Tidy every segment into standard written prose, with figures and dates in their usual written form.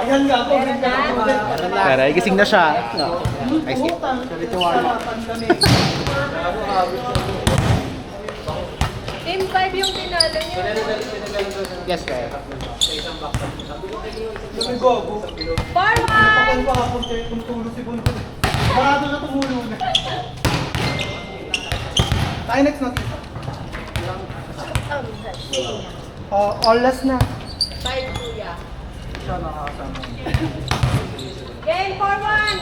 Ayan nga ako. Tara, gising na siya. Ay, sige. Team 5 yung tinalo niyo. Yes, sir. Forward! Marado na tumulong na. Tayo next natin. All last na. 5 kuya. Siya nakakasama. Game forward!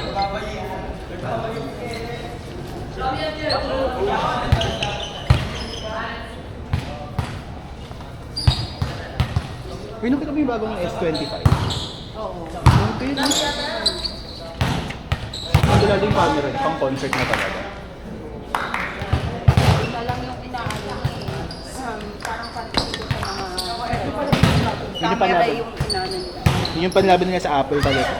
Uy, nakita mo yung bagong S25? Oo. Okay. Ang lalo yung camera, pang concert na talaga. Ito lang yung inaano parang pantigil sa mga Yun yung camera panlaban. yung inaano nila. Yun yung panlaban nila sa Apple talaga.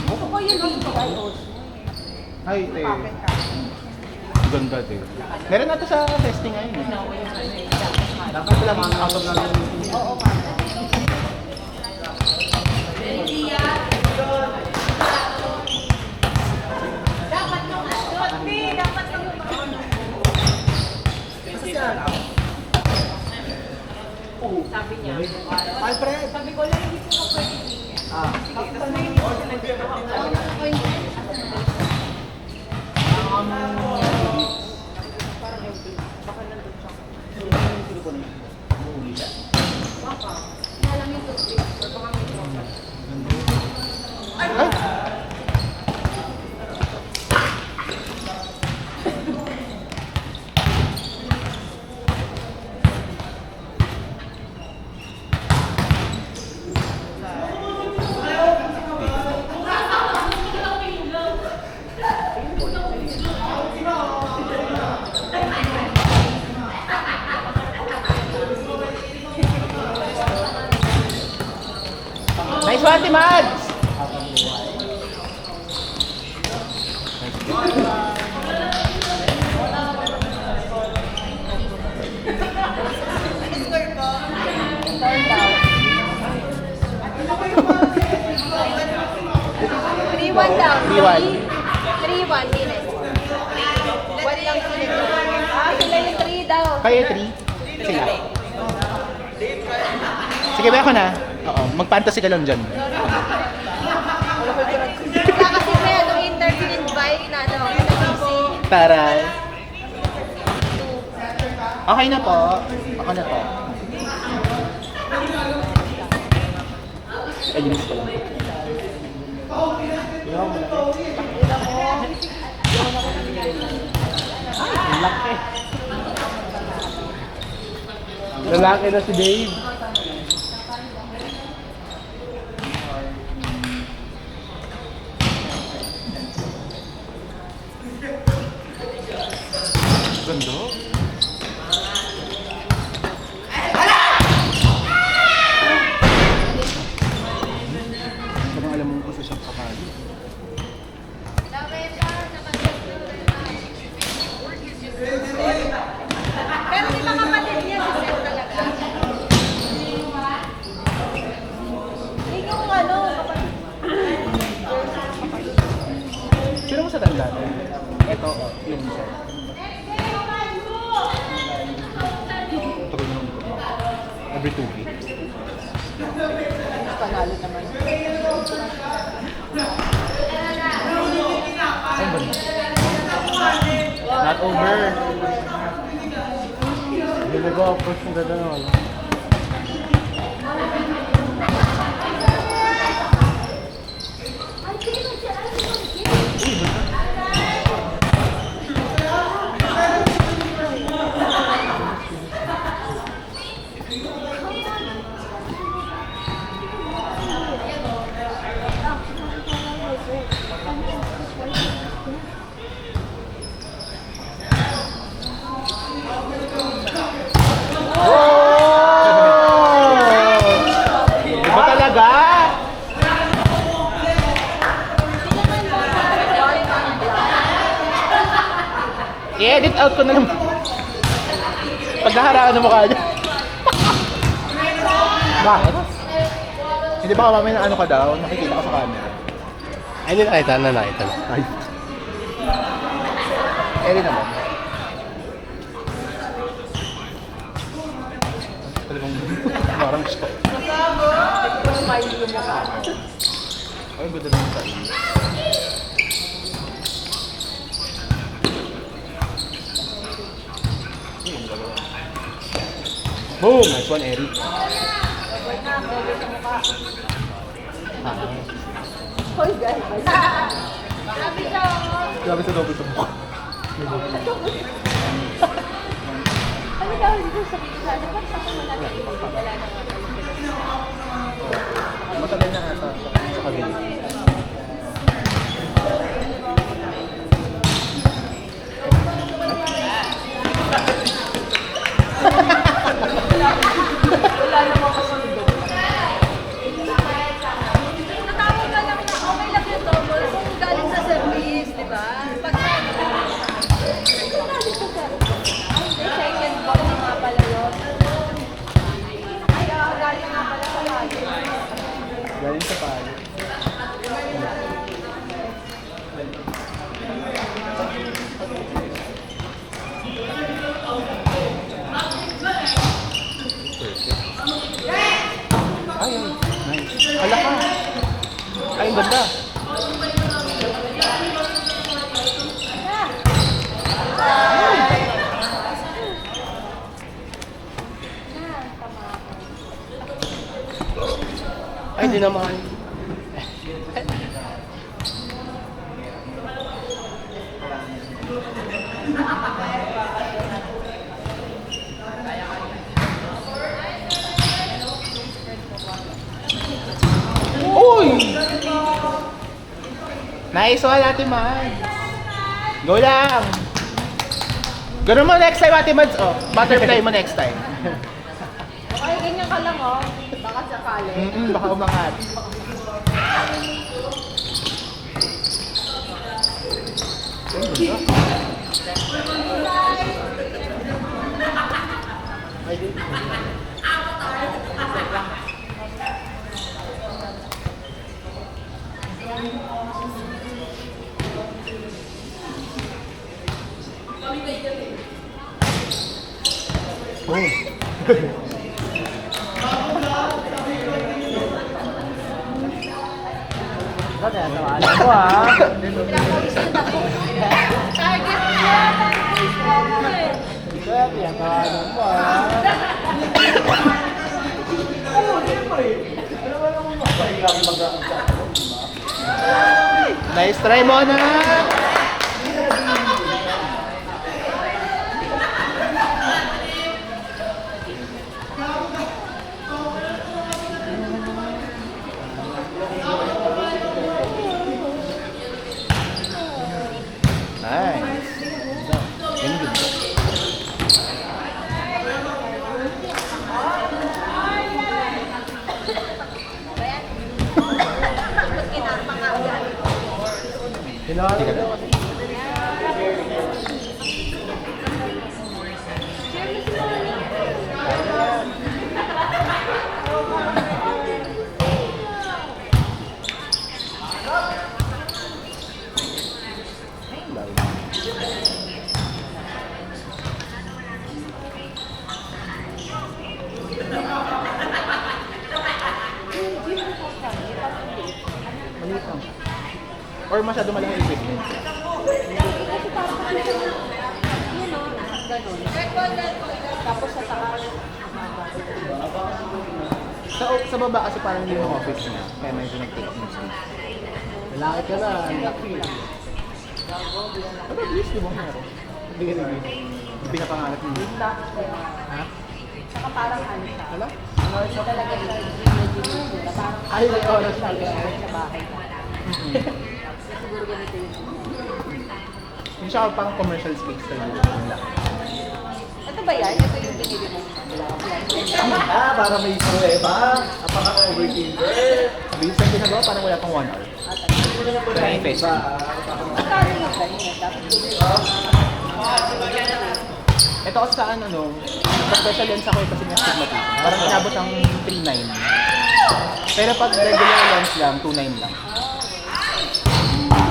Gusto ko yung DJI also. Ay, Bakit ka? ganda din. Meron na to sa testing ngayon. Dapat lang ang out of natin. Oo, mama. Dapat nung dapat nung sabi niya. Alfred! Sabi ko lang, hindi ko pwede tingin. Nice one, Timads! Three one down. 3-1. 3-1 minutes. 1 lang sila. Sila yung 3 daw. Kayo 3? Sila. Sige, ba ako na? Oo, mag-fantasy ka lang dyan. Wala kasi may ano, entertainment by na ano, easy. Taray. Okay na po. Ako na po. Ay, ginis ko lang. Laki. Lalaki na si Dave. Ganda. Parang alam mo kung isa siyang kakali. Pero di ba kapatid niya si Seth talaga? Yung ano, kapatid. Sino mo sa tanda? Ito, yung isa. Every 2 weeks. Panalo naman. Ay, ba? Not over. Hindi ko approach yung ganda naman. Oh! I-edit out ko na lang. Pag naharaan ng mukha niya. Bakit? Hindi ba mamaya na ano ka daw? Nakikita ka sa camera. Ay, nakita na. Ay. Eri naman. Talagang parang shock. Smiley yung mukha. Ay, ganda naman sa iyo. Boom! Nice one, Eri. Hoy, guys. Sabi siya, Grabe sa double sa mukha. ano tawag dito sa pizza? Dapat sa kung natin wala na Matagal na ata sa kabila. wala namang kasunod. Natawag ka lang na okay lang yung double kung galing sa service, di ba? Pag galing sa service. Second box na nga pala yun. Ay, galing nga pala sa lagi. Galing sa palo. Ay, nice. Ala ka. Ay, ang ganda. Ay, di naman. Uy! Nice one, Ate Mads. Go lang! Ganun mo next time, Ate Mads. Oh, butterfly mo next time. Okay, ganyan ka lang, oh. Baka sakali. Baka umangat. Oh. Ano ko ah? Target niya! Kaya pinakaano mo ah? Nice try mo na! Nice. Yan good. Or masyado malaki yung equipment. Tapos sa taas. Sa baba kasi parang hindi yung office niya. Kaya medyo nag-take yung space. Malaki ka na, ang laki. Pero at least, di ba meron? Hindi ka nag yung pinapangarap niyo. Ha? Saka parang ano siya. Hala? Siya talaga siya yung parang Ay, nag-oras siya. sa bahay. Siguro ganito yun. Yung siya parang commercial space talaga. Ang laki. Ito ba yan? Ito yung binili mo? Ah, para may prueba. Apaka-overthinker. Bilis lang ginagawa, parang wala pang 1 hour. 20 pesos. Magkano yung ganyan? Dapat Ito kasi sa ano, special lens ako kasi may astigmatism. Parang inabot ang 3.9. Pero pag regular lens lang, 2.9 lang.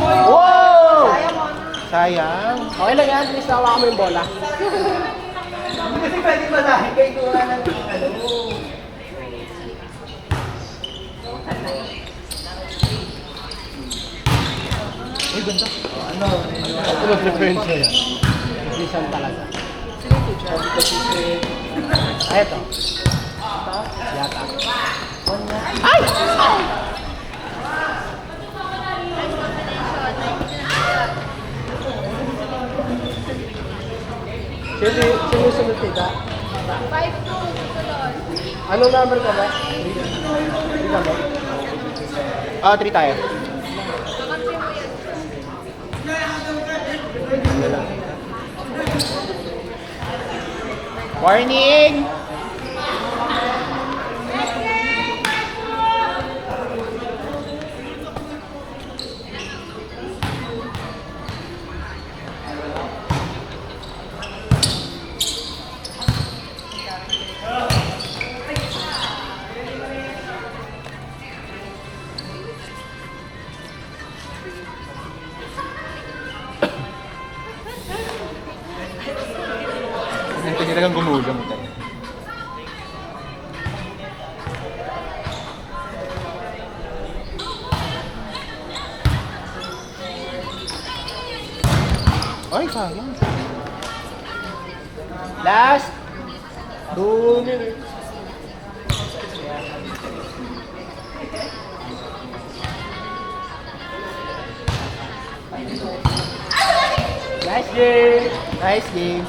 Wow! Sayang mo. Sayang. Okay lang yan, please nawa mo yung bola. Kasi pwede ba dahil kayo gawa ng ano. Uy, ganda. Ano? Ano preference mo yan? Vision talaga. Sino yung teacher? Ay, ito. Yata. Sino yung sunod tita? 5-2, susunod. Anong number ka ba? 3 ka ba? 3 tayo. Kakampi mo yan. Warning! Ito talagang gumulong tayo. Ay, sayang. Last. 2 minutes. Nice game. Nice game.